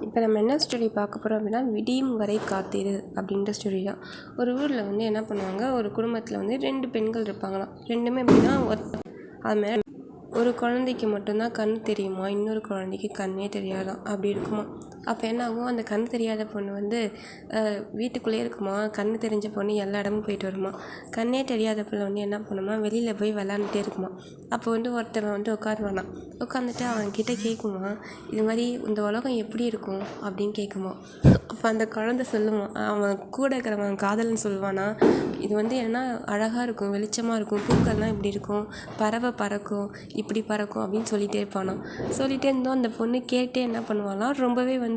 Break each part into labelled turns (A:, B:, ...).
A: இப்போ நம்ம என்ன ஸ்டோரி பார்க்க போகிறோம் அப்படின்னா, விடியும் வரை காத்திரு அப்படின்ற ஸ்டோரி தான். ஒரு ஊரில் வந்து என்ன பண்ணுவாங்க, ஒரு குடும்பத்தில் வந்து 2 பெண்கள் இருப்பாங்களாம். 2மே எப்படின்னா அதுமாதிரி ஒரு குழந்தைக்கு மட்டும்தான் கண் தெரியுமா, இன்னொரு குழந்தைக்கு கண்ணே தெரியாதான். அப்படி இருக்குமா. அப்போ என்ன ஆகும், அந்த கண் தெரியாத பொண்ணு வந்து வீட்டுக்குள்ளேயே இருக்குமா, கண் தெரிஞ்ச பொண்ணு எல்லா இடமும் போயிட்டு வருமா. கண்ணே தெரியாத பிள்ளை வந்து என்ன பண்ணுமா, வெளியில் போய் விளாண்டுட்டே இருக்குமா. அப்போ வந்து ஒருத்தவன் வந்து உட்காருவானா. உட்காந்துட்டு அவன்கிட்ட கேட்குமா, இது மாதிரி இந்த உலகம் எப்படி இருக்கும் அப்படின்னு கேட்குமா. அப்போ அந்த குழந்தை சொல்லுமா, அவன் கூட இருக்கிறவன் காதல்னு சொல்லுவானா, இது வந்து என்ன அழகாக இருக்கும், வெளிச்சமாக இருக்கும், பூக்கள்லாம் இப்படி இருக்கும், பறவை பறக்கும், இப்படி பறக்கும் அப்படின்னு சொல்லிகிட்டே இருப்பானாம். சொல்லிகிட்டே இருந்தோம். அந்த பொண்ணு கேட்டே என்ன பண்ணுவாளாம், ரொம்பவே வந்து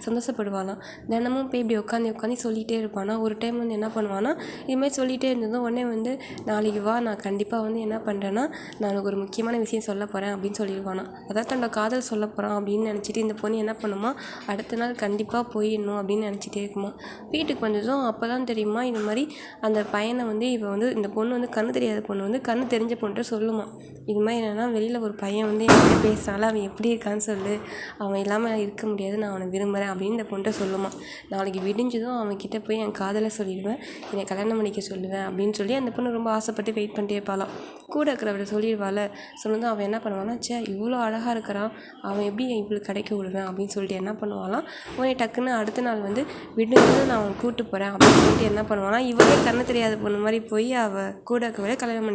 A: சந்தோஷப்படுவாளாம். தினமும் போய் இப்படி உட்காந்து சொல்லிகிட்டே இருப்பானா. ஒரு டைம் வந்து என்ன பண்ணுவானா, இதுமாதிரி சொல்லிகிட்டே இருந்ததும் உடனே வந்து நாளைக்கு வா, நான் கண்டிப்பாக வந்து என்ன பண்ணுறேன்னா, நான் உனக்கு ஒரு முக்கியமான விஷயம் சொல்ல போகிறேன் அப்படின்னு சொல்லிடுவானா. அதாவது தன்னோட காதல் சொல்ல போகிறான் அப்படின்னு நினச்சிட்டு இந்த பொண்ணு என்ன பண்ணுமா, அடுத்த நாள் கண்டிப்பாக போயிடணும் அப்படின்னு நினச்சிட்டே இருக்குமா. வீட்டுக்கு வந்ததும் அப்போ தான் தெரியுமா, இது மாதிரி அந்த பையனை வந்து இப்போ வந்து இந்த பொண்ணு வந்து கண்ணு தெரியாத பொண்ணு வந்து கண்ணு தெரிஞ்ச பொண்ணுகிட்ட சொல்லுமா. இது மாதிரி என்னென்னா, வெளியில் ஒரு பையன் வந்து என்கிட்ட பேசுகிறாள், அவன் எப்படி இருக்கான்னு சொல்லு, அவன் இல்லாமல் இருக்க முடியாது, நான் அவனை விரும்புகிறேன் அப்படின்னு இந்த பொண்ணுகிட்ட சொல்லுமா. நாளைக்கு விடிஞ்சதும் அவன்கிட்ட போய் என் காதலை சொல்லிடுவேன், என்னை கல்யாணம் பண்ணிக்க சொல்லுவேன் அப்படின்னு சொல்லி அந்த பொண்ணு ரொம்ப ஆசைப்பட்டு வெயிட் பண்ணிட்டே இருப்பாளாம். கூட இருக்கிறவரை சொல்லிடுவாள். சொன்னதும் அவன் என்ன பண்ணுவானா, இவ்வளோ அழகாக இருக்கிறான், அவன் எப்படி இவ்வளோ கிடைக்க விடுவேன் அப்படின்னு சொல்லிட்டு என்ன பண்ணுவாளாம். உடனே டக்குன்னு அடுத்த நாள் வந்து விடுஞ்சதும் நான் அவன் கூப்பிட்டு போகிறேன் அப்படின்னு சொல்லிட்டு என்ன பண்ணுவானா, இவளே கண்ணு தெரியாத பொண்ணு மாதிரி போய் அவள் கூட இருக்கிறவரை கல்யாணம் பண்ணி